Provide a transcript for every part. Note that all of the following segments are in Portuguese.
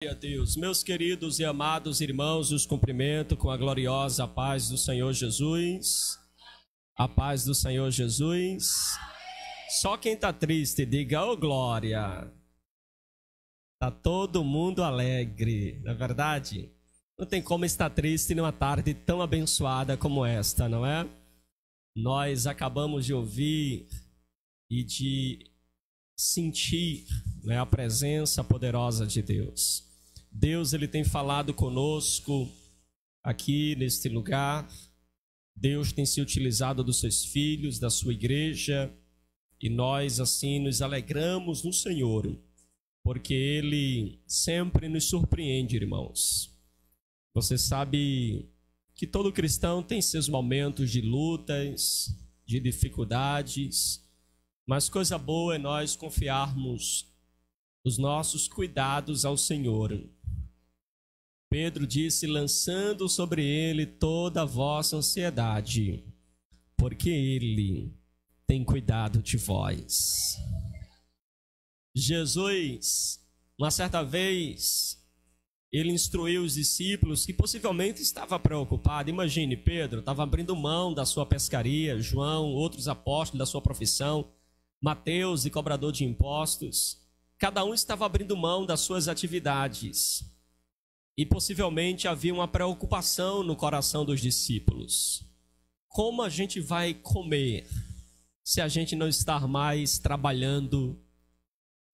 Glória a Deus, meus queridos e amados irmãos, os cumprimento com a gloriosa paz do Senhor Jesus. A paz do Senhor Jesus. Só quem está triste, diga, ô glória. Está todo mundo alegre, não é verdade? Não tem como estar triste numa tarde tão abençoada como esta, não é? Nós acabamos de ouvir e de sentir, né, a presença poderosa de Deus. Deus, ele tem falado conosco aqui neste lugar. Deus tem se utilizado dos seus filhos, da sua igreja, e nós assim nos alegramos no Senhor, porque ele sempre nos surpreende, irmãos. Você sabe que todo cristão tem seus momentos de lutas, de dificuldades, mas coisa boa é nós confiarmos os nossos cuidados ao Senhor. Pedro disse, lançando sobre ele toda a vossa ansiedade, porque ele tem cuidado de vós. Jesus, uma certa vez, ele instruiu os discípulos que possivelmente estava preocupado. Imagine, Pedro estava abrindo mão da sua pescaria, João, outros apóstolos da sua profissão, Mateus, e cobrador de impostos. Cada um estava abrindo mão das suas atividades. E possivelmente havia uma preocupação no coração dos discípulos. Como a gente vai comer se a gente não estar mais trabalhando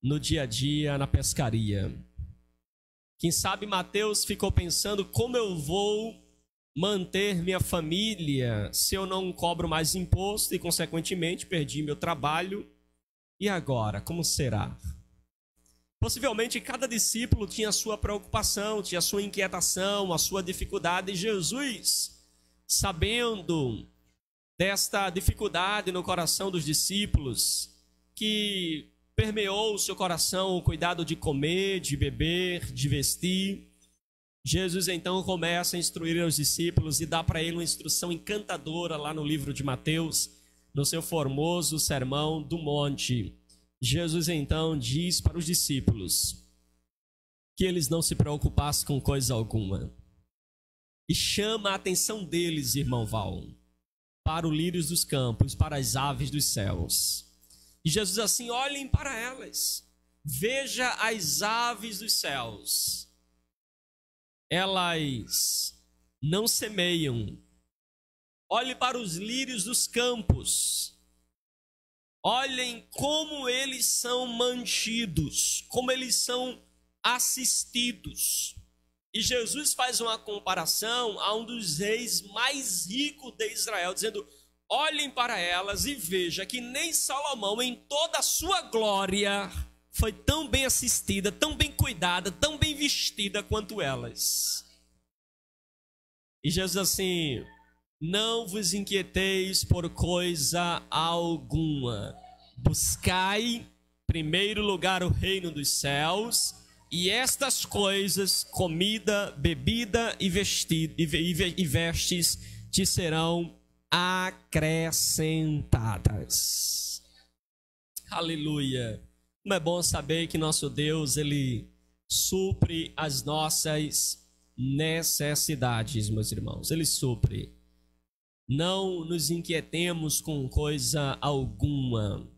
no dia a dia na pescaria? Quem sabe Mateus ficou pensando, como eu vou manter minha família se eu não cobro mais imposto e consequentemente perdi meu trabalho? E agora, como será? Possivelmente cada discípulo tinha a sua preocupação, tinha a sua inquietação, a sua dificuldade. E Jesus, sabendo desta dificuldade no coração dos discípulos, que permeou o seu coração o cuidado de comer, de beber, de vestir, Jesus então começa a instruir os discípulos e dá para ele uma instrução encantadora lá no livro de Mateus, no seu formoso Sermão do Monte. Jesus então diz para os discípulos que eles não se preocupassem com coisa alguma. E chama a atenção deles, irmão Val, para os lírios dos campos, para as aves dos céus. E Jesus assim, olhem para elas, veja as aves dos céus. Elas não semeiam. Olhe para os lírios dos campos. Olhem como eles são mantidos, como eles são assistidos. E Jesus faz uma comparação a um dos reis mais ricos de Israel, dizendo, olhem para elas e veja que nem Salomão, em toda a sua glória, foi tão bem assistida, tão bem cuidada, tão bem vestida quanto elas. E Jesus assim, não vos inquieteis por coisa alguma. Buscai em primeiro lugar o reino dos céus, e estas coisas, comida, bebida e vestes, te serão acrescentadas. Aleluia. Como é bom saber que nosso Deus, ele supre as nossas necessidades, meus irmãos. Ele supre. Não nos inquietemos com coisa alguma.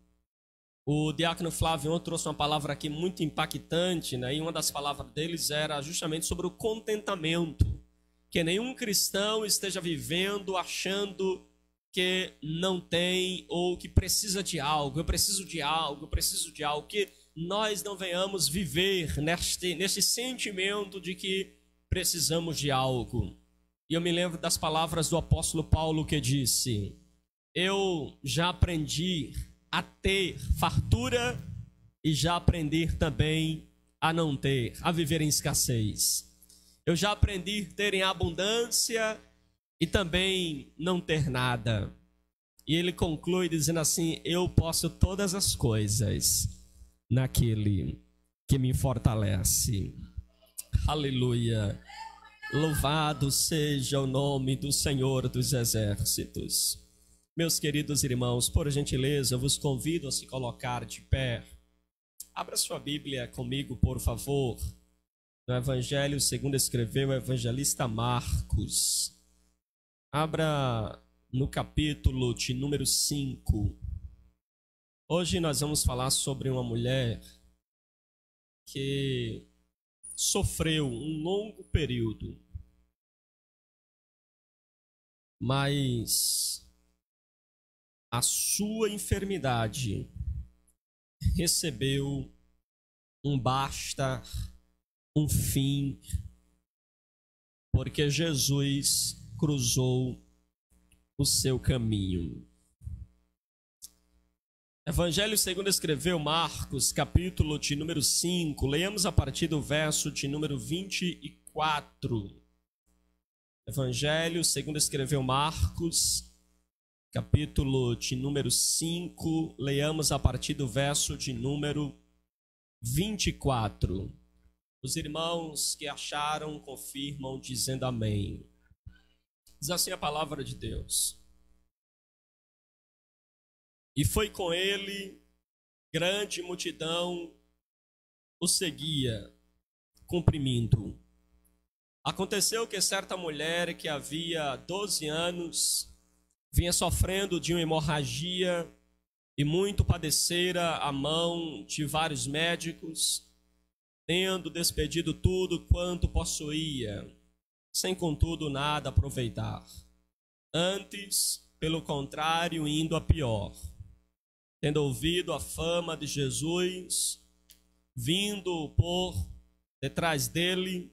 O diácono Flávio trouxe uma palavra aqui muito impactante, né? E uma das palavras deles era justamente sobre o contentamento. Que nenhum cristão esteja vivendo achando que não tem ou que precisa de algo. Eu preciso de algo, eu preciso de algo. Que nós não venhamos viver neste sentimento de que precisamos de algo. E eu me lembro das palavras do apóstolo Paulo que disse, eu já aprendi a ter fartura e já aprendi também a não ter, a viver em escassez. Eu já aprendi a ter em abundância e também não ter nada. E ele conclui dizendo assim, eu posso todas as coisas naquele que me fortalece. Aleluia. Louvado seja o nome do Senhor dos Exércitos. Meus queridos irmãos, por gentileza, eu vos convido a se colocar de pé. Abra sua Bíblia comigo, por favor, no Evangelho segundo escreveu o evangelista Marcos. Abra no capítulo de número 5. Hoje nós vamos falar sobre uma mulher que sofreu um longo período, mas a sua enfermidade recebeu um basta, um fim, porque Jesus cruzou o seu caminho. Evangelho segundo escreveu Marcos, capítulo de número 5, leamos a partir do verso de número 24. Evangelho segundo escreveu Marcos, capítulo de número 5, leamos a partir do verso de número 24. Os irmãos que acharam confirmam dizendo amém. Diz assim a palavra de Deus. E foi com ele, grande multidão o seguia, comprimindo. Aconteceu que certa mulher que havia 12 anos vinha sofrendo de uma hemorragia e muito padecera a mão de vários médicos, tendo despedido tudo quanto possuía, sem contudo nada aproveitar. Antes, pelo contrário, indo a pior. Tendo ouvido a fama de Jesus, vindo por detrás dele,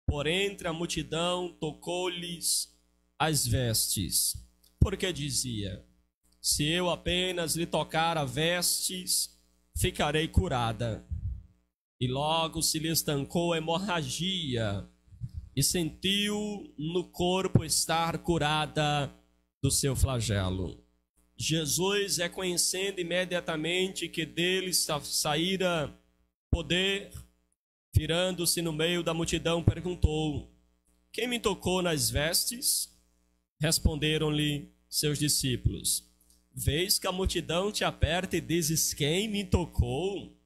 por entre a multidão, tocou-lhes as vestes, porque dizia: se eu apenas lhe tocar as vestes, ficarei curada. E logo se lhe estancou a hemorragia, e sentiu no corpo estar curada do seu flagelo. Jesus, reconhecendo imediatamente que dele saíra poder, virando-se no meio da multidão, perguntou: quem me tocou nas vestes? Responderam-lhe seus discípulos: vês que a multidão te aperta e dizes: quem me tocou?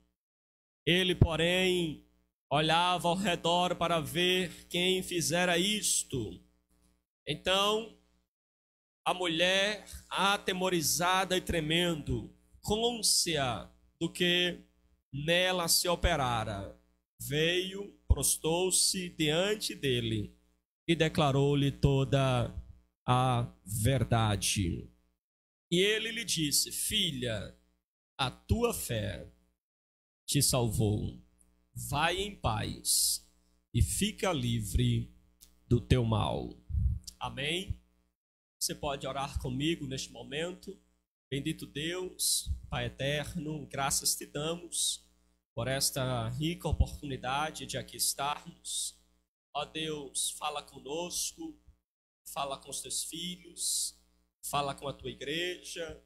Ele, porém, olhava ao redor para ver quem fizera isto. Então, a mulher, atemorizada e tremendo, cônscia do que nela se operara, veio, prostou-se diante dele e declarou-lhe toda a verdade. E ele lhe disse: filha, a tua fé te salvou. Vai em paz e fica livre do teu mal. Amém? Você pode orar comigo neste momento. Bendito Deus, Pai eterno, graças te damos por esta rica oportunidade de aqui estarmos. Ó Deus, fala conosco, fala com os teus filhos, fala com a tua igreja,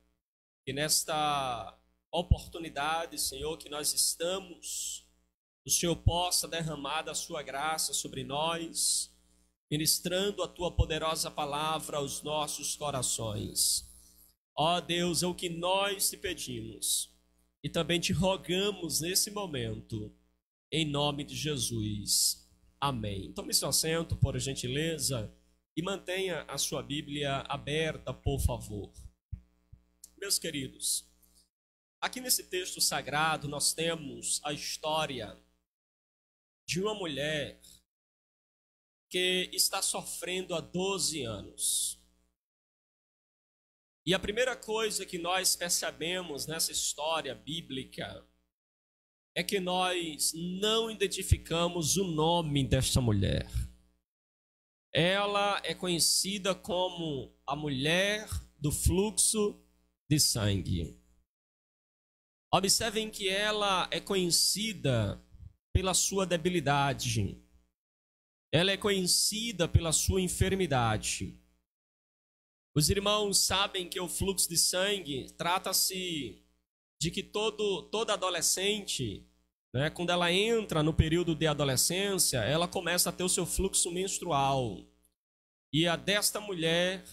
e nesta oportunidade, Senhor, que nós estamos, o Senhor possa derramar da sua graça sobre nós, ministrando a tua poderosa palavra aos nossos corações. Ó Deus, é o que nós te pedimos e também te rogamos nesse momento, em nome de Jesus. Amém. Tome seu assento, por gentileza, e mantenha a sua Bíblia aberta, por favor. Meus queridos, aqui nesse texto sagrado nós temos a história de uma mulher que está sofrendo há 12 anos. E a primeira coisa que nós percebemos nessa história bíblica é que nós não identificamos o nome desta mulher. Ela é conhecida como a mulher do fluxo de sangue. Observem que ela é conhecida pela sua debilidade. Ela é conhecida pela sua enfermidade. Os irmãos sabem que o fluxo de sangue trata-se de que toda adolescente, né, quando ela entra no período de adolescência, ela começa a ter o seu fluxo menstrual. E a desta mulher,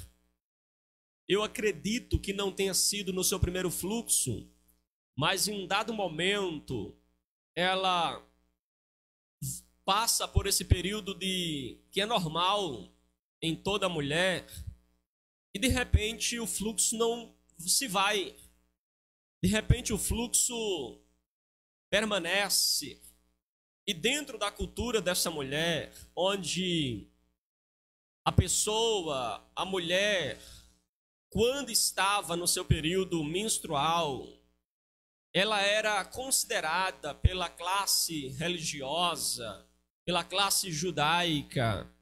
eu acredito que não tenha sido no seu primeiro fluxo, mas em um dado momento, ela passa por esse período que é normal em toda mulher, e de repente o fluxo não se vai. De repente o fluxo permanece. E dentro da cultura dessa mulher, onde a pessoa, a mulher, quando estava no seu período menstrual, ela era considerada pela classe religiosa, pela classe judaica,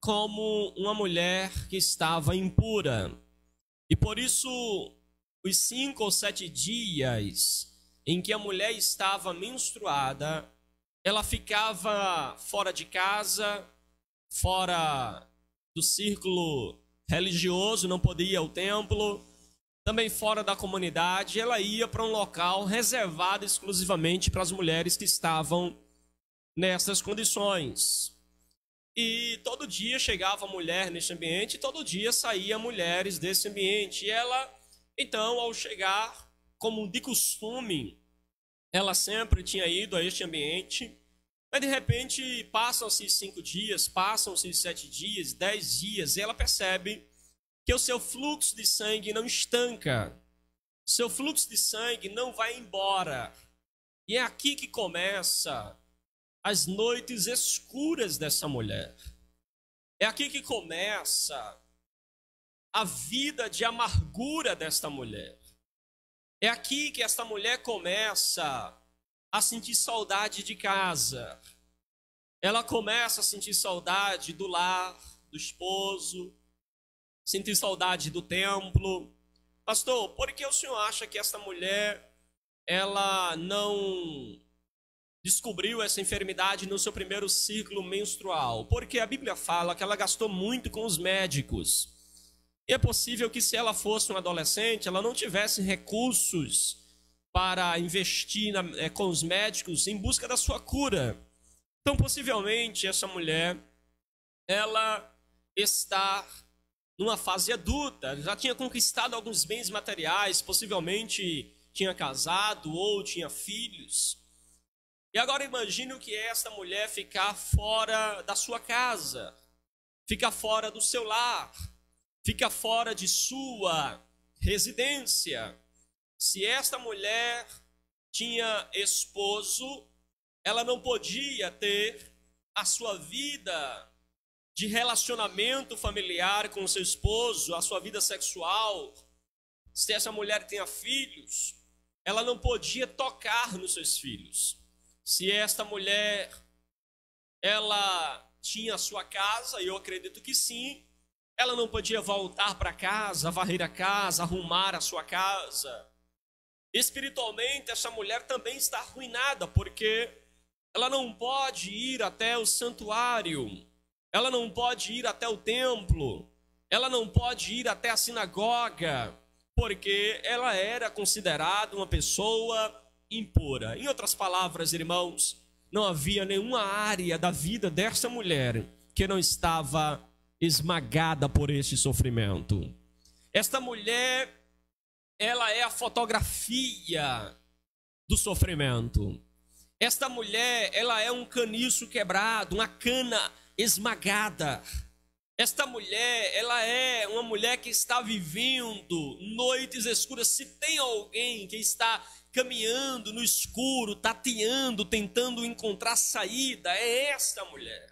como uma mulher que estava impura. E por isso, os 5 ou 7 dias em que a mulher estava menstruada, ela ficava fora de casa, fora do círculo religioso, não podia ir ao templo, também fora da comunidade. Ela ia para um local reservado exclusivamente para as mulheres que estavam nessas condições. E todo dia chegava mulher nesse ambiente, e todo dia saía mulheres desse ambiente. E ela, então, ao chegar, como de costume, ela sempre tinha ido a este ambiente, mas de repente passam-se 5 dias, passam-se 7 dias, 10 dias, e ela percebe que o seu fluxo de sangue não estanca, seu fluxo de sangue não vai embora. E é aqui que começa as noites escuras dessa mulher. É aqui que começa a vida de amargura desta mulher. É aqui que esta mulher começa a sentir saudade de casa. Ela começa a sentir saudade do lar, do esposo, sentir saudade do templo. Pastor, por que o senhor acha que esta mulher, ela não descobriu essa enfermidade no seu primeiro ciclo menstrual? Porque a Bíblia fala que ela gastou muito com os médicos. E é possível que, se ela fosse uma adolescente, ela não tivesse recursos para investir com os médicos em busca da sua cura. Então, possivelmente, essa mulher, ela está numa fase adulta, já tinha conquistado alguns bens materiais, possivelmente tinha casado ou tinha filhos. E agora imagine o que é esta mulher ficar fora da sua casa, ficar fora do seu lar, fica fora de sua residência. Se esta mulher tinha esposo, ela não podia ter a sua vida de relacionamento familiar com o seu esposo, a sua vida sexual. Se essa mulher tinha filhos, ela não podia tocar nos seus filhos. Se esta mulher, ela tinha a sua casa, e eu acredito que sim, ela não podia voltar para casa, varrer a casa, arrumar a sua casa. Espiritualmente, essa mulher também está arruinada, porque ela não pode ir até o santuário, ela não pode ir até o templo, ela não pode ir até a sinagoga, porque ela era considerada uma pessoa impura. Em outras palavras, irmãos, não havia nenhuma área da vida dessa mulher que não estava esmagada por este sofrimento. Esta mulher, ela é a fotografia do sofrimento. Esta mulher, ela é um caniço quebrado, uma cana esmagada. Esta mulher, ela é uma mulher que está vivendo noites escuras. Se tem alguém que está caminhando no escuro, tateando, tentando encontrar saída, é esta mulher.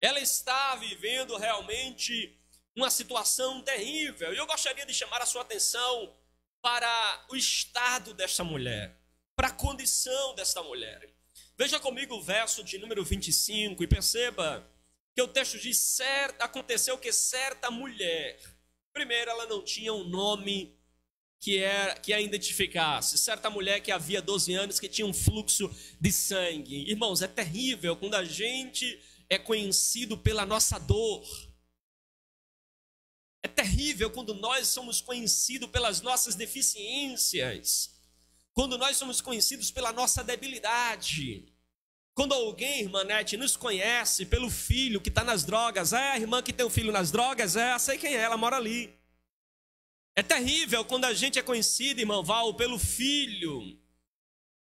Ela está vivendo realmente uma situação terrível. E eu gostaria de chamar a sua atenção para o estado desta mulher, para a condição desta mulher. Veja comigo o verso de número 25 e perceba que o texto diz: aconteceu que certa mulher, primeiro, ela não tinha um nome que a identificasse. Certa mulher que havia 12 anos, que tinha um fluxo de sangue. Irmãos, é terrível quando a gente é conhecido pela nossa dor. É terrível quando nós somos conhecidos pelas nossas deficiências, quando nós somos conhecidos pela nossa debilidade. Quando alguém, irmã Nete, nos conhece pelo filho que está nas drogas. A irmã que tem um filho nas drogas, sei quem é, ela mora ali. É terrível quando a gente é conhecido, irmão Val, pelo filho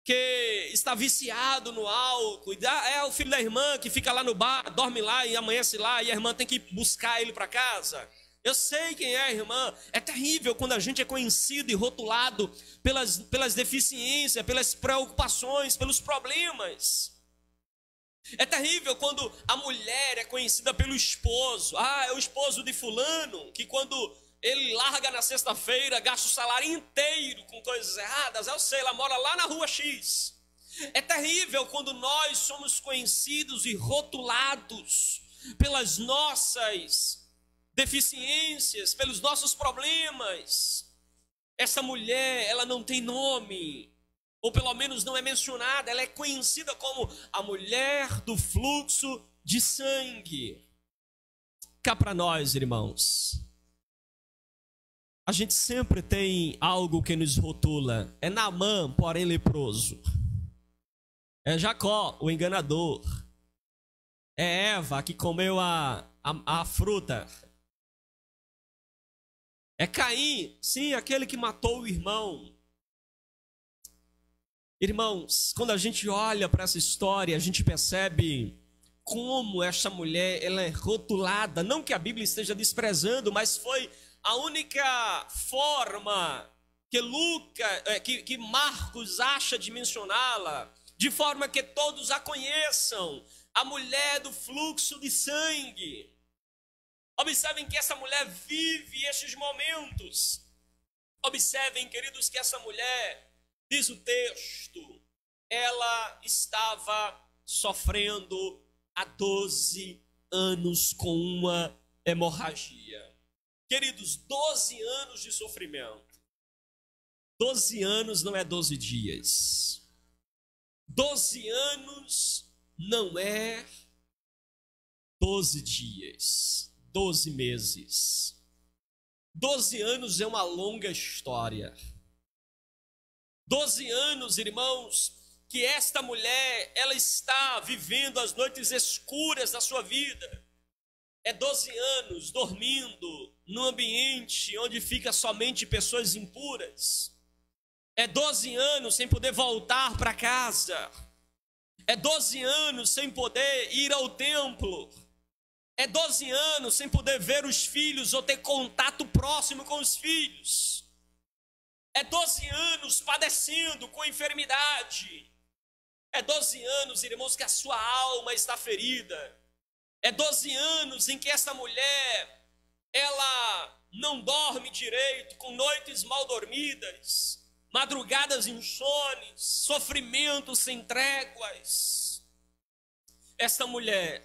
que está viciado no álcool, é o filho da irmã que fica lá no bar, dorme lá e amanhece lá, e a irmã tem que buscar ele para casa. Eu sei quem é a irmã. É terrível quando a gente é conhecido e rotulado pelas deficiências, pelas preocupações, pelos problemas. É terrível quando a mulher é conhecida pelo esposo. É o esposo de fulano, que quando ele larga na sexta-feira, gasta o salário inteiro com coisas erradas. Eu sei, ela mora lá na rua X. É terrível quando nós somos conhecidos e rotulados pelas nossas deficiências, pelos nossos problemas. Essa mulher, ela não tem nome, ou pelo menos não é mencionada. Ela é conhecida como a mulher do fluxo de sangue. Cá para nós, irmãos, a gente sempre tem algo que nos rotula. É Naamã, porém leproso. É Jacó, o enganador. É Eva, que comeu a fruta. É Caim, sim, aquele que matou o irmão. Irmãos, quando a gente olha para essa história, a gente percebe como essa mulher ela é rotulada. Não que a Bíblia esteja desprezando, mas foi a única forma que Marcos acha de mencioná-la, de forma que todos a conheçam. A mulher do fluxo de sangue. Observem que essa mulher vive estes momentos. Observem, queridos, que essa mulher, diz o texto, ela estava sofrendo há 12 anos com uma hemorragia. Queridos, 12 anos de sofrimento. 12 anos não é 12 dias. 12 anos não é 12 dias. 12 meses. 12 anos é uma longa história. 12 anos, irmãos, que esta mulher, ela está vivendo as noites escuras da sua vida. É 12 anos dormindo num ambiente onde fica somente pessoas impuras. É 12 anos sem poder voltar para casa. É 12 anos sem poder ir ao templo. É 12 anos sem poder ver os filhos ou ter contato próximo com os filhos. É 12 anos padecendo com enfermidade. É 12 anos, irmãos, que a sua alma está ferida. É 12 anos em que essa mulher, ela não dorme direito, com noites mal dormidas, madrugadas insones, sofrimentos sem tréguas. Esta mulher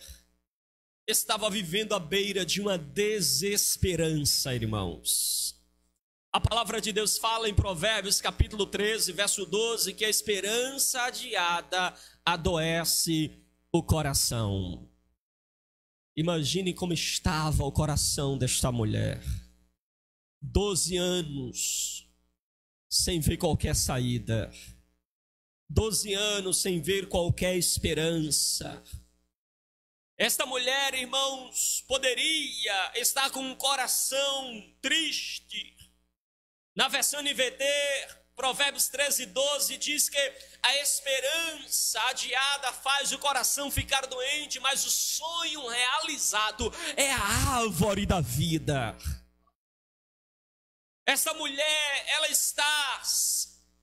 estava vivendo à beira de uma desesperança, irmãos. A palavra de Deus fala em Provérbios capítulo 13, verso 12, que a esperança adiada adoece o coração. Imagine como estava o coração desta mulher. 12 anos sem ver qualquer saída. 12 anos sem ver qualquer esperança. Esta mulher, irmãos, poderia estar com um coração triste. Na versão NVT, Provérbios 13, 12, diz que a esperança adiada faz o coração ficar doente, mas o sonho realizado é a árvore da vida. Essa mulher, ela está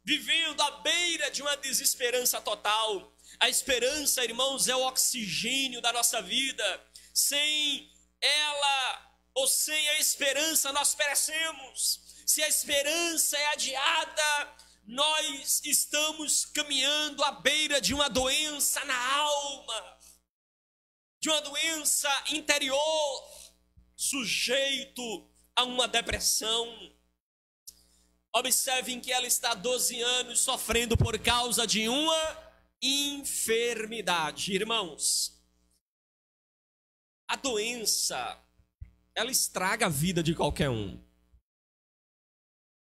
vivendo à beira de uma desesperança total. A esperança, irmãos, é o oxigênio da nossa vida. Sem ela ou sem a esperança nós perecemos. Se a esperança é adiada, nós estamos caminhando à beira de uma doença na alma, de uma doença interior, sujeito a uma depressão. Observem que ela está há 12 anos sofrendo por causa de uma enfermidade. Irmãos, a doença, ela estraga a vida de qualquer um.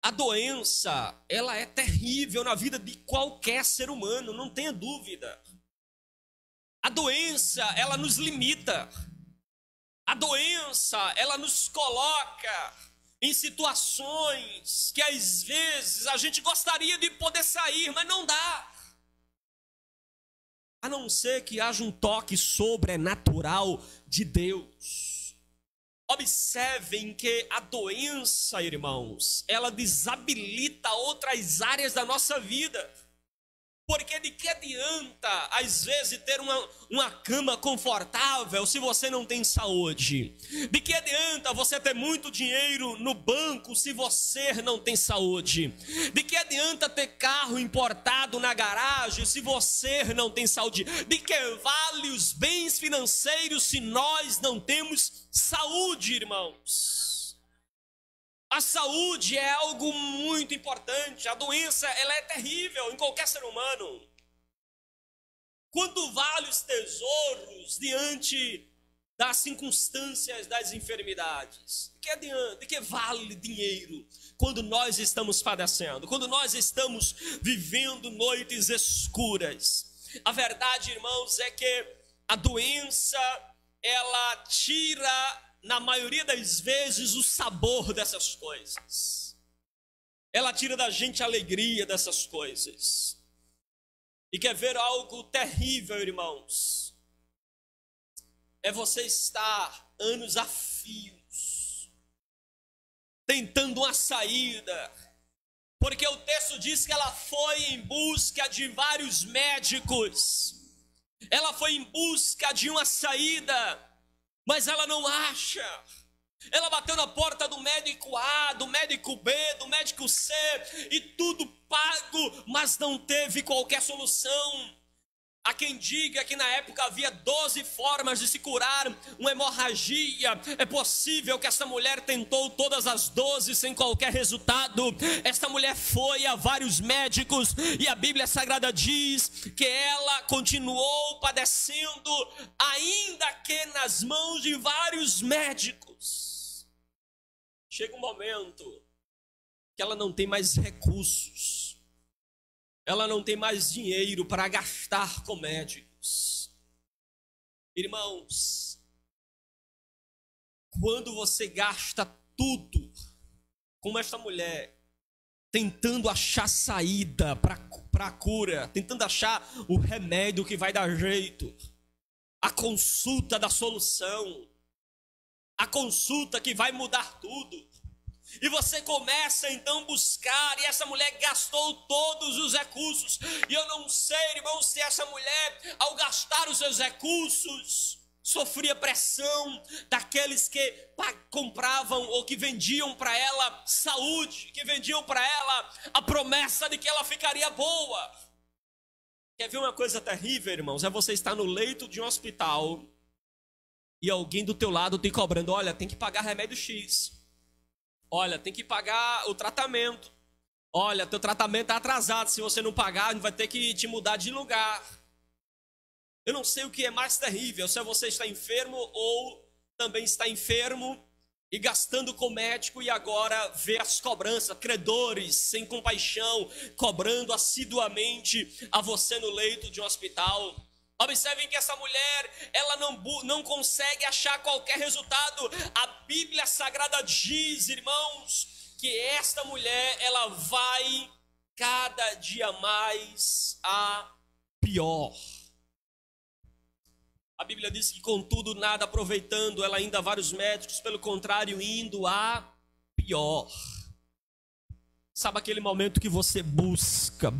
A doença, ela é terrível na vida de qualquer ser humano, não tenha dúvida. A doença, ela nos limita. A doença, ela nos coloca em situações que às vezes a gente gostaria de poder sair, mas não dá. a não ser que haja um toque sobrenatural de Deus. Observem que a doença, irmãos, ela desabilita outras áreas da nossa vida. Porque de que adianta, às vezes, ter uma cama confortável se você não tem saúde? De que adianta você ter muito dinheiro no banco se você não tem saúde? De que adianta ter carro importado na garagem se você não tem saúde? De que vale os bens financeiros se nós não temos saúde, irmãos? A saúde é algo muito importante. A doença, ela é terrível em qualquer ser humano. Quanto vale os tesouros diante das circunstâncias das enfermidades? De que vale dinheiro quando nós estamos padecendo? Quando nós estamos vivendo noites escuras? A verdade, irmãos, é que a doença, ela tira, na maioria das vezes, o sabor dessas coisas. Ela tira da gente a alegria dessas coisas. E quer ver algo terrível, irmãos? É você estar anos a fios, tentando uma saída. Porque o texto diz que ela foi em busca de vários médicos. Ela foi em busca de uma saída, mas ela não acha. Ela bateu na porta do médico A, do médico B, do médico C, e tudo pago, mas não teve qualquer solução. Há quem diga que na época havia 12 formas de se curar uma hemorragia. É possível que essa mulher tentou todas as 12 sem qualquer resultado. Esta mulher foi a vários médicos e a Bíblia Sagrada diz que ela continuou padecendo, ainda que nas mãos de vários médicos. Chega um momento que ela não tem mais recursos. Ela não tem mais dinheiro para gastar com médicos. Irmãos, quando você gasta tudo, como esta mulher, tentando achar saída para a cura, tentando achar o remédio que vai dar jeito, a consulta da solução, a consulta que vai mudar tudo, e você começa então a buscar, e essa mulher gastou todos os recursos, e eu não sei, irmão, se essa mulher, ao gastar os seus recursos, sofria pressão daqueles que compravam ou que vendiam para ela saúde, que vendiam para ela a promessa de que ela ficaria boa. Quer ver uma coisa terrível, irmãos? É você estar no leito de um hospital e alguém do teu lado te cobrando: olha, tem que pagar remédio X. Olha, tem que pagar o tratamento. Olha, teu tratamento está atrasado. Se você não pagar, a gente vai ter que te mudar de lugar. Eu não sei o que é mais terrível, se você está enfermo ou também está enfermo e gastando com médico, e agora vê as cobranças, credores sem compaixão, cobrando assiduamente a você no leito de um hospital. Observem que essa mulher, ela não consegue achar qualquer resultado. A Bíblia Sagrada diz, irmãos, que esta mulher, ela vai cada dia mais a pior. A Bíblia diz que, contudo, nada aproveitando, ela ainda vários médicos, pelo contrário, indo a pior. Sabe aquele momento que você busca,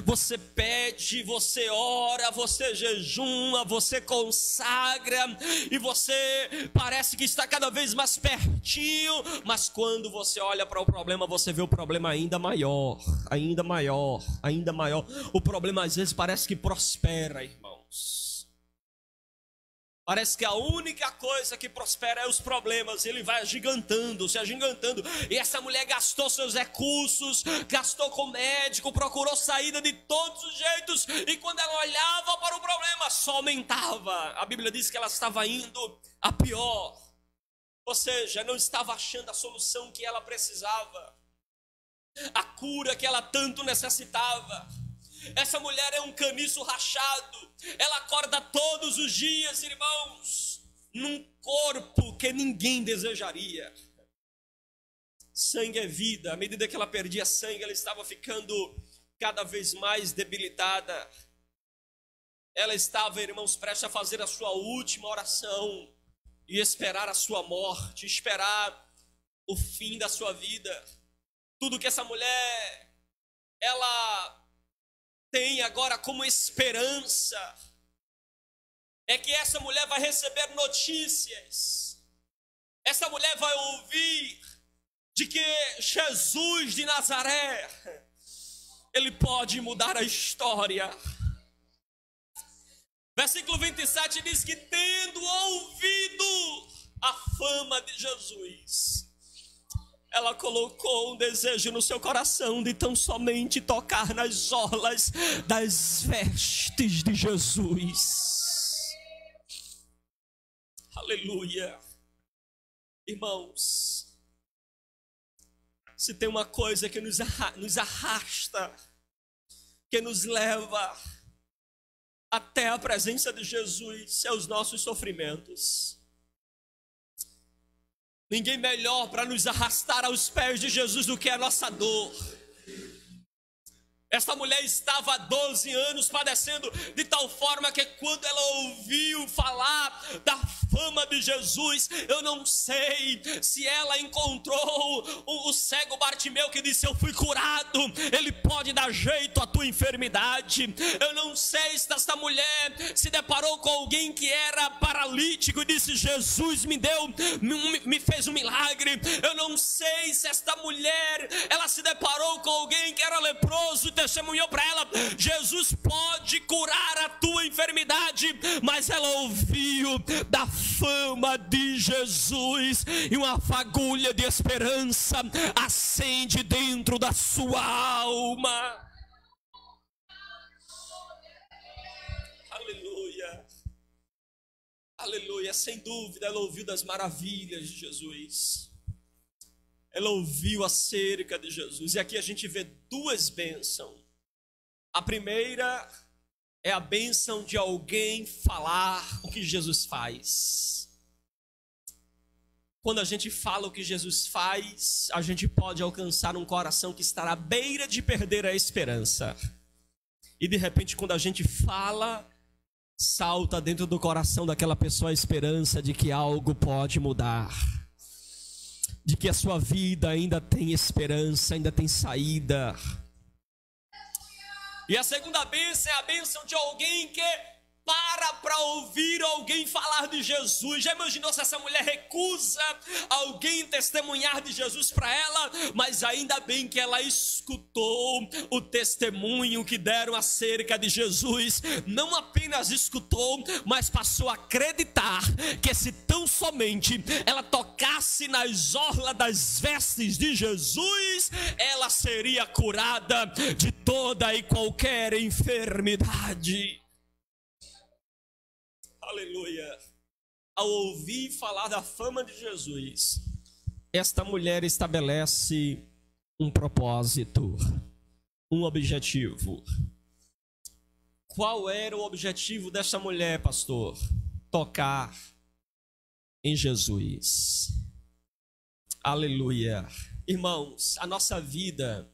você pede, você ora, você jejuma, você consagra, e você parece que está cada vez mais pertinho, mas quando você olha para o problema, você vê o problema ainda maior. O problema às vezes parece que prospera, irmãos. Parece que a única coisa que prospera é os problemas. Ele vai se agigantando. E essa mulher gastou seus recursos, gastou com médico, procurou saída de todos os jeitos. E quando ela olhava para o problema, só aumentava. A Bíblia diz que ela estava indo a pior. Ou seja, não estava achando a solução que ela precisava, a cura que ela tanto necessitava. Essa mulher é um caniço rachado. Ela acorda todos os dias, irmãos, num corpo que ninguém desejaria. Sangue é vida. À medida que ela perdia sangue, ela estava ficando cada vez mais debilitada. Ela estava, irmãos, prestes a fazer a sua última oração e esperar a sua morte, esperar o fim da sua vida. Tudo que essa mulher, ela tem agora como esperança é que essa mulher vai receber notícias. Essa mulher vai ouvir de que Jesus de Nazaré, ele pode mudar a história. Versículo 27 diz que, tendo ouvido a fama de Jesus, ela colocou um desejo no seu coração de tão somente tocar nas orlas das vestes de Jesus. Aleluia. Irmãos, se tem uma coisa que nos arrasta, que nos leva até a presença de Jesus, é os nossos sofrimentos. Ninguém melhor para nos arrastar aos pés de Jesus do que a nossa dor. Esta mulher estava há 12 anos padecendo de tal forma que quando ela ouviu falar da fama de Jesus, eu não sei se ela encontrou o cego Bartimeu que disse: eu fui curado, ele pode dar jeito à tua enfermidade. Eu não sei se esta mulher se deparou com alguém que era paralítico e disse: Jesus me fez um milagre. Eu não sei se esta mulher, ela se deparou com alguém que era leproso e testemunhou para ela: Jesus pode curar a tua enfermidade. Mas ela ouviu da fama de Jesus e uma fagulha de esperança acende dentro da sua alma. Aleluia, aleluia. Sem dúvida ela ouviu das maravilhas de Jesus, ela ouviu acerca de Jesus. E aqui a gente vê duas bênçãos. A primeira é a bênção de alguém falar o que Jesus faz. Quando a gente fala o que Jesus faz, a gente pode alcançar um coração que está à beira de perder a esperança. E de repente, quando a gente fala, salta dentro do coração daquela pessoa a esperança de que algo pode mudar, de que a sua vida ainda tem esperança, ainda tem saída. E a segunda bênção é a bênção de alguém que para ouvir alguém falar de Jesus. Já imaginou se essa mulher recusa alguém testemunhar de Jesus para ela? Mas ainda bem que ela escutou o testemunho que deram acerca de Jesus. Não apenas escutou, mas passou a acreditar que se tão somente ela tocasse nas orlas das vestes de Jesus, ela seria curada de toda e qualquer enfermidade. Aleluia. Ao ouvir falar da fama de Jesus, esta mulher estabelece um propósito, um objetivo. Qual era o objetivo desta mulher, pastor? Tocar em Jesus. Aleluia. Irmãos, a nossa vida,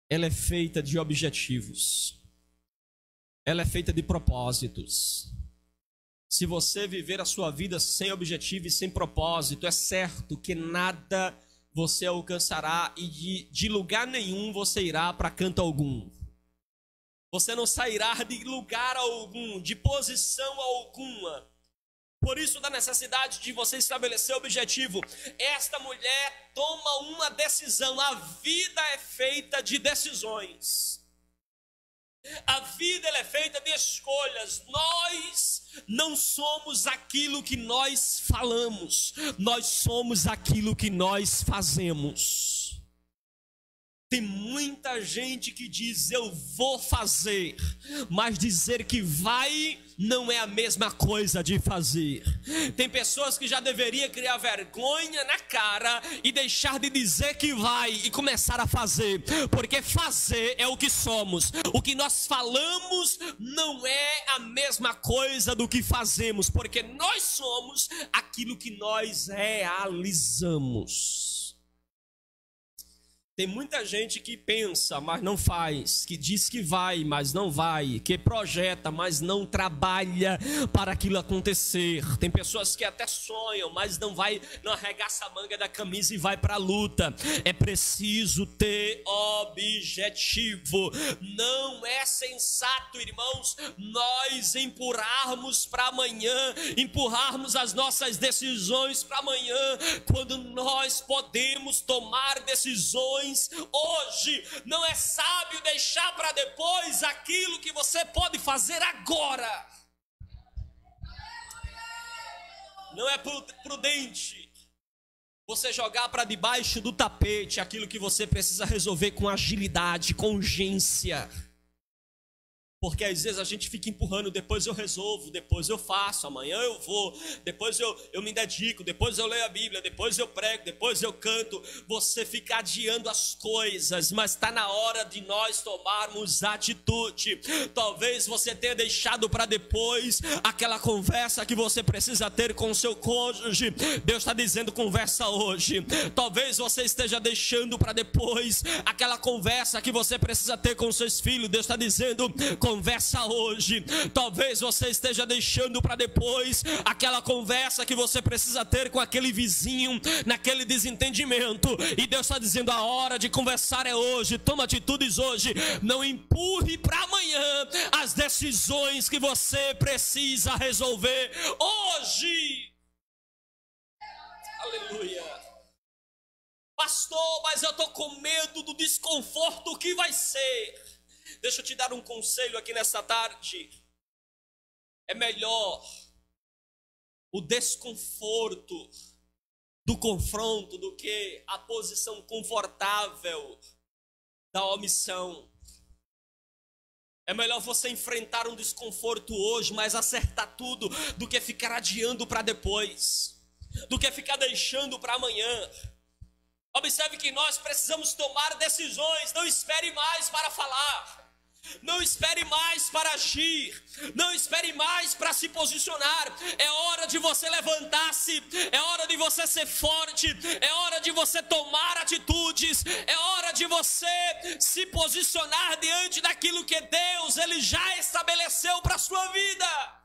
ela é feita de objetivos. Ela é feita de propósitos. Se você viver a sua vida sem objetivo e sem propósito, é certo que nada você alcançará e de lugar nenhum você irá para canto algum. Você não sairá de lugar algum, de posição alguma. Por isso, da necessidade de você estabelecer objetivo. Esta mulher toma uma decisão. A vida é feita de decisões. A vida ela é feita de escolhas. Nós não somos aquilo que nós falamos, nós somos aquilo que nós fazemos. Tem muita gente que diz eu vou fazer, mas dizer que vai não é a mesma coisa de fazer. Tem pessoas que já deveriam criar vergonha na cara e deixar de dizer que vai e começar a fazer, porque fazer é o que somos. O que nós falamos não é a mesma coisa do que fazemos, porque nós somos aquilo que nós realizamos. Tem muita gente que pensa, mas não faz, que diz que vai, mas não vai, que projeta, mas não trabalha para aquilo acontecer. Tem pessoas que até sonham, mas não arregaça a manga da camisa e vai para a luta. É preciso ter objetivo. Não é sensato, irmãos, nós empurrarmos para amanhã, empurrarmos as nossas decisões para amanhã, quando nós podemos tomar decisões hoje. Não é sábio deixar para depois aquilo que você pode fazer agora. Não é prudente você jogar para debaixo do tapete aquilo que você precisa resolver com agilidade, com urgência. Porque às vezes a gente fica empurrando, depois eu resolvo, depois eu faço, amanhã eu vou, depois eu me dedico, depois eu leio a Bíblia, depois eu prego, depois eu canto. Você fica adiando as coisas, mas está na hora de nós tomarmos atitude. Talvez você tenha deixado para depois aquela conversa que você precisa ter com o seu cônjuge. Deus está dizendo, conversa hoje. Talvez você esteja deixando para depois aquela conversa que você precisa ter com seus filhos. Deus está dizendo, conversa hoje. Talvez você esteja deixando para depois aquela conversa que você precisa ter com aquele vizinho, naquele desentendimento. E Deus está dizendo, a hora de conversar é hoje. Toma atitudes hoje. Não empurre para amanhã as decisões que você precisa resolver hoje. Aleluia. Pastor, mas eu estou com medo do desconforto. O que vai ser? Deixa eu te dar um conselho aqui nessa tarde. É melhor o desconforto do confronto do que a posição confortável da omissão. É melhor você enfrentar um desconforto hoje, mas acertar tudo, do que ficar adiando para depois, do que ficar deixando para amanhã. Observe que nós precisamos tomar decisões. Não espere mais para falar. Não espere mais para agir. Não espere mais para se posicionar. É hora de você levantar-se. É hora de você ser forte. É hora de você tomar atitudes. É hora de você se posicionar diante daquilo que Deus ele já estabeleceu para a sua vida.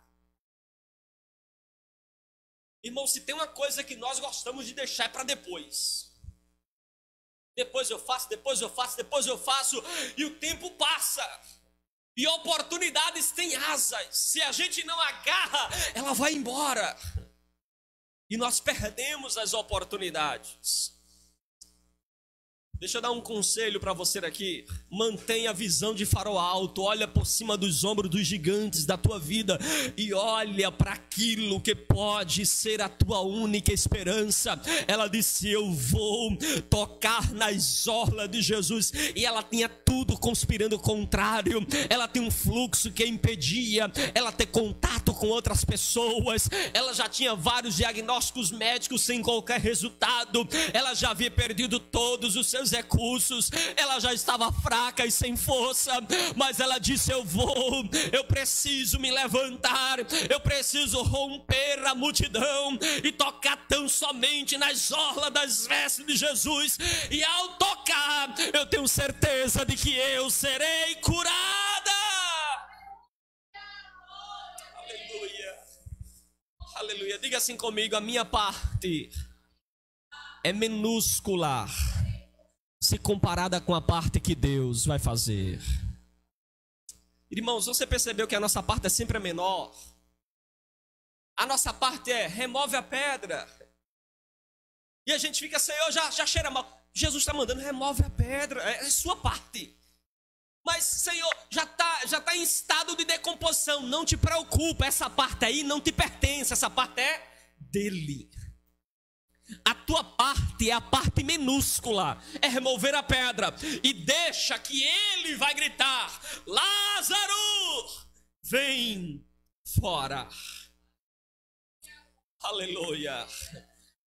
Irmão, se tem uma coisa que nós gostamos de deixar é para depois. Depois eu faço, depois eu faço, depois eu faço. E o tempo passa. E oportunidades têm asas. Se a gente não agarra, ela vai embora. E nós perdemos as oportunidades. Deixa eu dar um conselho para você aqui. Mantenha a visão de farol alto. Olha por cima dos ombros dos gigantes da tua vida. E olha para aquilo que pode ser a tua única esperança. Ela disse, eu vou tocar nas orlas de Jesus. E ela tinha tudo conspirando contrário. Ela tem um fluxo que impedia ela ter contato com outras pessoas. Ela já tinha vários diagnósticos médicos sem qualquer resultado. Ela já havia perdido todos os seus recursos, ela já estava fraca e sem força, mas ela disse, eu preciso me levantar, eu preciso romper a multidão e tocar tão somente nas orlas das vestes de Jesus, e ao tocar, eu tenho certeza de que eu serei curada. Aleluia, aleluia, diga assim comigo, a minha parte é minúscula se comparada com a parte que Deus vai fazer. Irmãos, você percebeu que a nossa parte é sempre a menor? A nossa parte é, remove a pedra. E a gente fica, Senhor, já cheira mal. Jesus está mandando, remove a pedra, é sua parte. Mas, Senhor, já tá em estado de decomposição. Não te preocupa, essa parte aí não te pertence, essa parte é dele. A tua parte é a parte minúscula, é remover a pedra. E deixa que ele vai gritar, Lázaro, vem fora. Aleluia.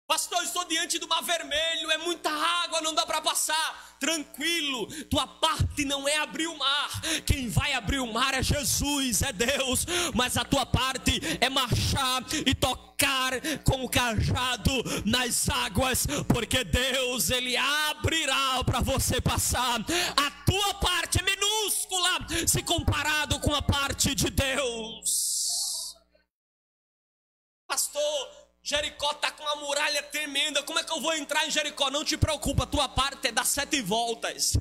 Pastor, estou diante do mar vermelho, é muita água, não dá para passar. Tranquilo, tua parte não é abrir o mar. Quem vai abrir o mar é Jesus, é Deus. Mas a tua parte é marchar e tocar com o cajado nas as águas, porque Deus, Ele abrirá para você passar. A tua parte é minúscula se comparado com a parte de Deus. Pastor, Jericó está com uma muralha tremenda, como é que eu vou entrar em Jericó? Não te preocupa, a tua parte é dar 7 voltas.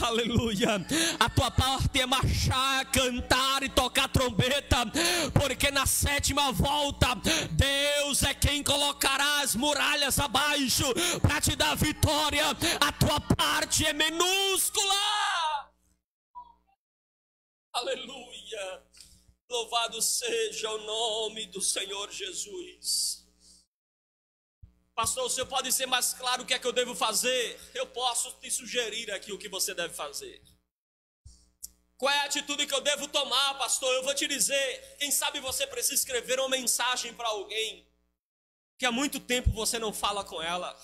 Aleluia. A tua parte é marchar, cantar e tocar trombeta, porque na 7ª volta Deus é quem colocará as muralhas abaixo para te dar vitória. A tua parte é minúscula. Aleluia. Louvado seja o nome do Senhor Jesus. Pastor, o senhor pode ser mais claro o que é que eu devo fazer? Eu posso te sugerir aqui o que você deve fazer. Qual é a atitude que eu devo tomar, pastor? Eu vou te dizer. Quem sabe você precisa escrever uma mensagem para alguém que há muito tempo você não fala com ela.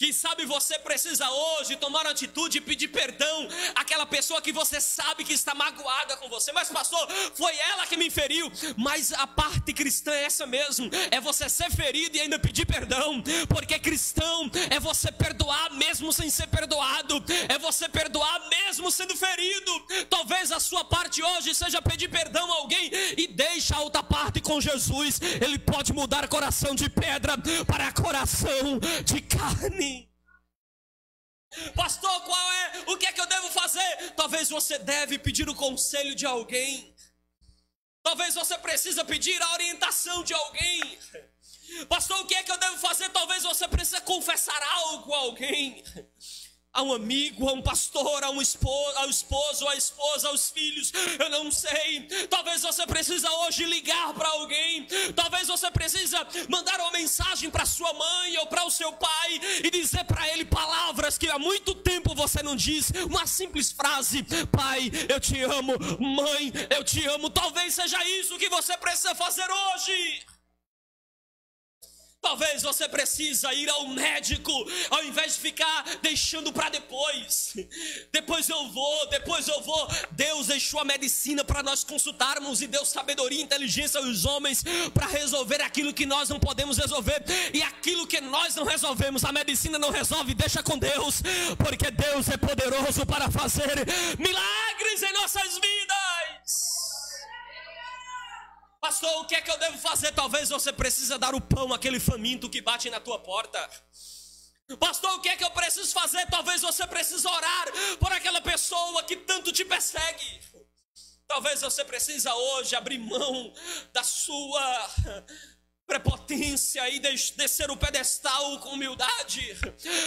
Quem sabe você precisa hoje tomar uma atitude e pedir perdão àquela pessoa que você sabe que está magoada com você. Mas pastor, foi ela que me feriu. Mas a parte cristã é essa mesmo. É você ser ferido e ainda pedir perdão. Porque cristão é você perdoar mesmo sem ser perdoado. É você perdoar mesmo sendo ferido. Talvez a sua parte hoje seja pedir perdão a alguém e deixa a outra parte com Jesus. Ele pode mudar coração de pedra para coração de carne. Pastor, o que é que eu devo fazer? Talvez você deve pedir o conselho de alguém. Talvez você precisa pedir a orientação de alguém. Pastor, o que é que eu devo fazer? Talvez você precise confessar algo a alguém. A um amigo, a um pastor, ao esposo, à esposa, aos filhos, eu não sei. Talvez você precisa hoje ligar para alguém. Talvez você precisa mandar uma mensagem para sua mãe ou para o seu pai e dizer para ele palavras que há muito tempo você não diz. Uma simples frase: pai, eu te amo. Mãe, eu te amo. Talvez seja isso que você precisa fazer hoje. Talvez você precisa ir ao médico, ao invés de ficar deixando para depois. Depois eu vou. Deus deixou a medicina para nós consultarmos e deu sabedoria e inteligência aos homens para resolver aquilo que nós não podemos resolver. E aquilo que nós não resolvemos, a medicina não resolve, deixa com Deus. Porque Deus é poderoso para fazer milagres em nossas vidas. Pastor, o que é que eu devo fazer? Talvez você precisa dar o pão àquele faminto que bate na tua porta. Pastor, o que é que eu preciso fazer? Talvez você precise orar por aquela pessoa que tanto te persegue. Talvez você precisa hoje abrir mão da sua prepotência e descer o pedestal com humildade.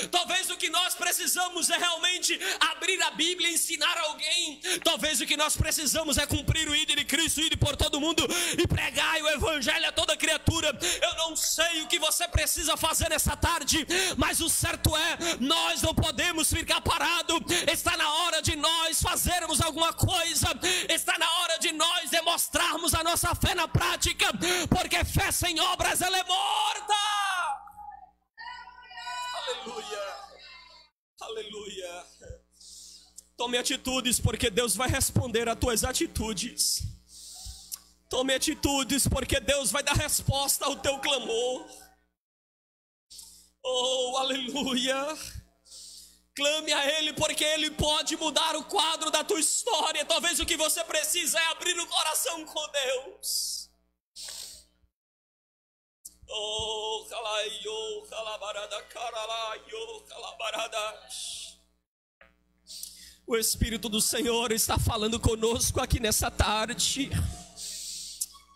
Talvez o que nós precisamos é realmente abrir a Bíblia e ensinar alguém. Talvez o que nós precisamos é cumprir o ídolo de Cristo, ir por todo mundo e pregar o evangelho a toda criatura. Eu não sei o que você precisa fazer nessa tarde, mas o certo é, nós não podemos ficar parados. Está na hora de nós fazermos alguma coisa. Está na hora de nós demonstrarmos a nossa fé na prática, porque fé sem obras ela é morta. Aleluia, aleluia. Tome atitudes, porque Deus vai responder às tuas atitudes. Tome atitudes, porque Deus vai dar resposta ao teu clamor. Oh, aleluia. Clame a Ele, porque Ele pode mudar o quadro da tua história. Talvez o que você precisa é abrir o coração com Deus. Oh, calaio, calabarada, caralaio, calabarada. O Espírito do Senhor está falando conosco aqui nessa tarde.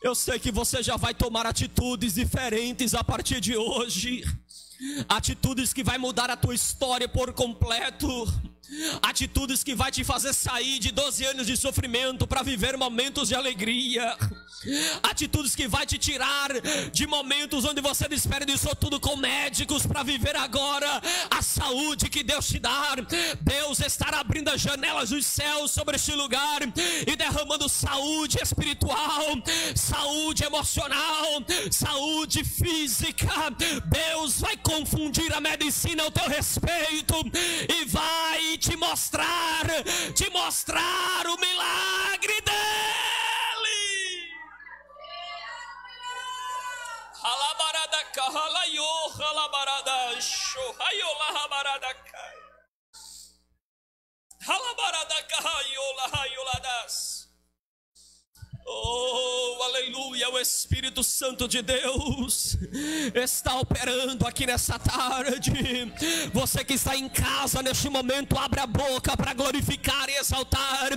Eu sei que você já vai tomar atitudes diferentes a partir de hoje. Atitudes que vai mudar a tua história por completo. Atitudes que vai te fazer sair de 12 anos de sofrimento para viver momentos de alegria. Atitudes que vai te tirar de momentos onde você desperdiçou tudo com médicos para viver agora a saúde que Deus te dá. Deus estará abrindo as janelas dos céus sobre este lugar e derramando saúde espiritual, saúde emocional, saúde física. Deus vai confundir a medicina ao teu respeito e vai te mostrar o milagre dele. Oh, aleluia, o Espírito Santo de Deus está operando aqui nessa tarde. Você que está em casa neste momento, abre a boca para glorificar e exaltar,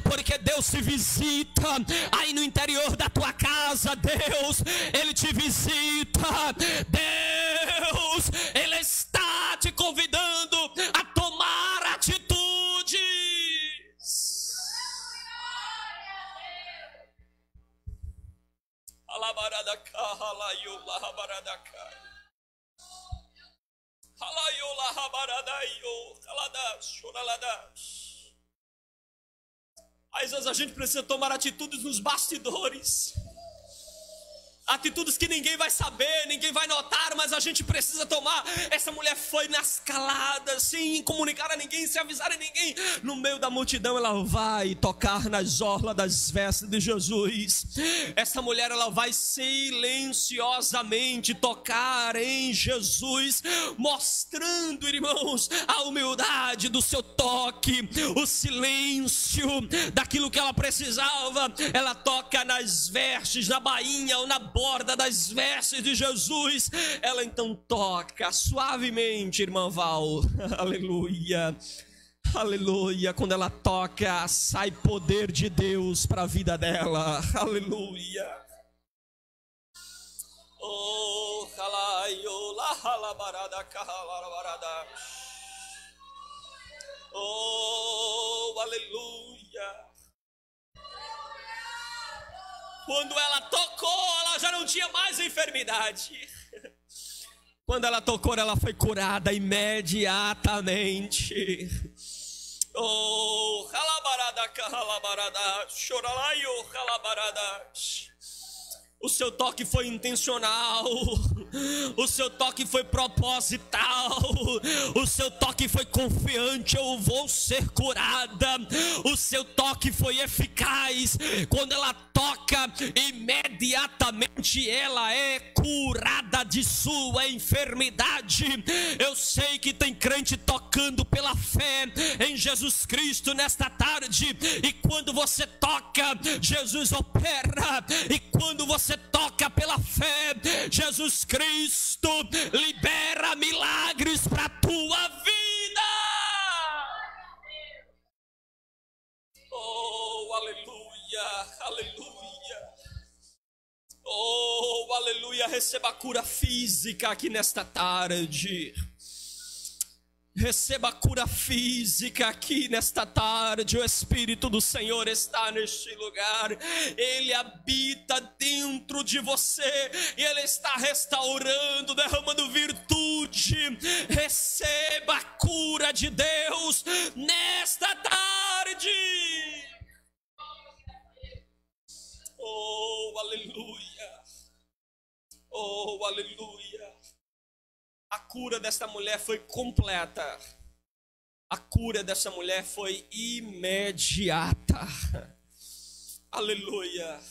porque Deus se visita aí no interior da tua casa. Deus, Ele te visita. Deus, Ele está te convidando a tomar atitudes. Às vezes a gente precisa tomar atitudes nos bastidores, atitudes que ninguém vai saber, ninguém vai notar, mas a gente precisa tomar. Essa mulher foi nas caladas, sem comunicar a ninguém, sem avisar a ninguém. No meio da multidão ela vai tocar nas orlas das vestes de Jesus. Essa mulher, ela vai silenciosamente tocar em Jesus, mostrando, irmãos, a humildade do seu toque, o silêncio daquilo que ela precisava. Ela toca nas vestes, na bainha ou na borda das vestes de Jesus. Ela então toca suavemente, irmã Val. Aleluia, aleluia. Quando ela toca, sai poder de Deus para a vida dela. Aleluia. Oh, oh, aleluia. Quando ela tocou, ela já não tinha mais enfermidade. Quando ela tocou, ela foi curada imediatamente. Oh, o seu toque foi intencional, o seu toque foi proposital, o seu toque foi confiante. Eu vou ser curada. O seu toque foi eficaz. Quando ela toca, imediatamente ela é curada de sua enfermidade. Eu sei que tem crente tocando pela fé em Jesus Cristo nesta tarde, e quando você toca, Jesus opera. E quando você toca pela fé, Jesus Cristo libera milagres para a tua vida. Oh, aleluia, aleluia. Oh, aleluia. Receba a cura física aqui nesta tarde. Receba a cura física aqui nesta tarde. O Espírito do Senhor está neste lugar. Ele habita dentro de você e Ele está restaurando, derramando virtude. Receba a cura de Deus nesta tarde. Oh, aleluia. Oh, aleluia. A cura desta mulher foi completa. A cura dessa mulher foi imediata. Aleluia.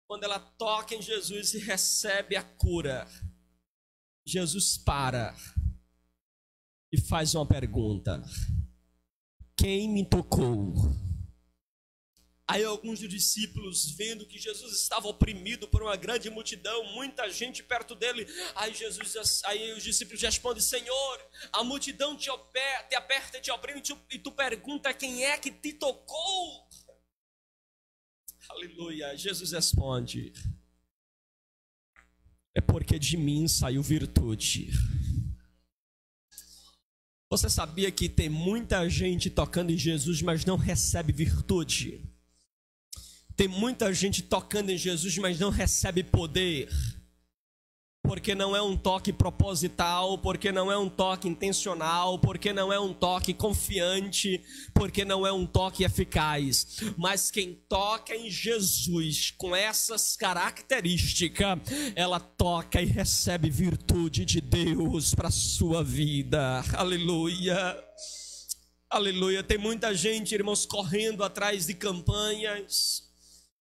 Quando ela toca em Jesus e recebe a cura, Jesus para e faz uma pergunta: quem me tocou? Aí alguns dos discípulos, vendo que Jesus estava oprimido por uma grande multidão, muita gente perto dele, aí os discípulos respondem: Senhor, a multidão te aperta, te oprime, e tu pergunta quem é que te tocou? Aleluia. Jesus responde: é porque de mim saiu virtude. Você sabia que tem muita gente tocando em Jesus, mas não recebe virtude? Tem muita gente tocando em Jesus, mas não recebe poder, porque não é um toque proposital, porque não é um toque intencional, porque não é um toque confiante, porque não é um toque eficaz. Mas quem toca em Jesus com essas características, ela toca e recebe virtude de Deus para a sua vida. Aleluia, aleluia. Tem muita gente, irmãos, correndo atrás de campanhas,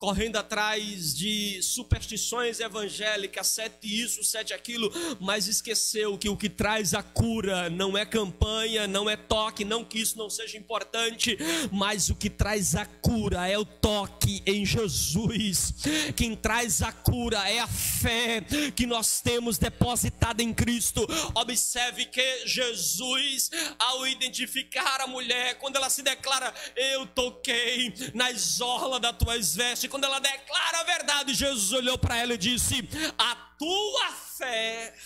correndo atrás de superstições evangélicas, 7 isso, 7 aquilo, mas esqueceu que o que traz a cura não é campanha, não é toque, não que isso não seja importante, mas o que traz a cura é o toque em Jesus. Quem traz a cura é a fé que nós temos depositada em Cristo. Observe que Jesus, ao identificar a mulher, quando ela se declara, eu toquei nas orlas das tuas vestes, quando ela declara a verdade, Jesus olhou para ela e disse, a tua fé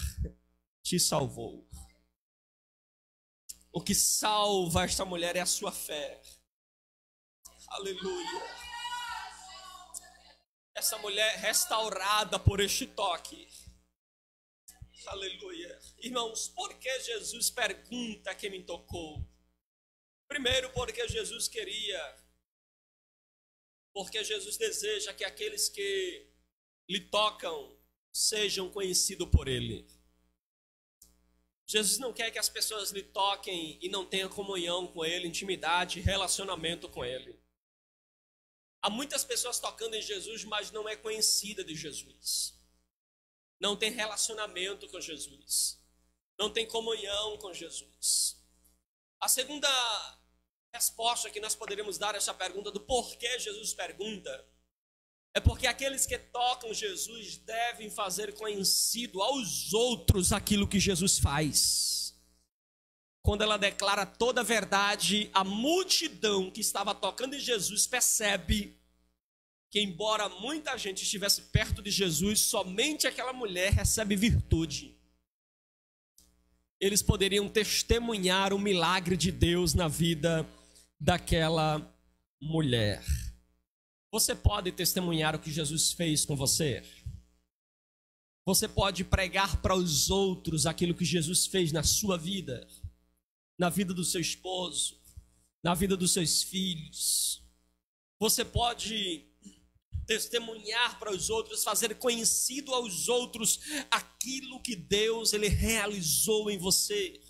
te salvou. O que salva esta mulher é a sua fé. Aleluia. Essa mulher restaurada por este toque. Aleluia. Irmãos, por que Jesus pergunta quem me tocou? Primeiro, porque Jesus queria, porque Jesus deseja que aqueles que lhe tocam sejam conhecidos por Ele. Jesus não quer que as pessoas lhe toquem e não tenham comunhão com Ele, intimidade, relacionamento com Ele. Há muitas pessoas tocando em Jesus, mas não é conhecida de Jesus. Não tem relacionamento com Jesus. Não tem comunhão com Jesus. A segunda resposta que nós poderíamos dar a essa pergunta do porquê Jesus pergunta é porque aqueles que tocam Jesus devem fazer conhecido aos outros aquilo que Jesus faz. Quando ela declara toda a verdade, a multidão que estava tocando em Jesus percebe que, embora muita gente estivesse perto de Jesus, somente aquela mulher recebe virtude. Eles poderiam testemunhar o milagre de Deus na vida daquela mulher. Você pode testemunhar o que Jesus fez com você? Você pode pregar para os outros aquilo que Jesus fez na sua vida, na vida do seu esposo, na vida dos seus filhos. Você pode testemunhar para os outros, fazer conhecido aos outros aquilo que Deus ele realizou em você.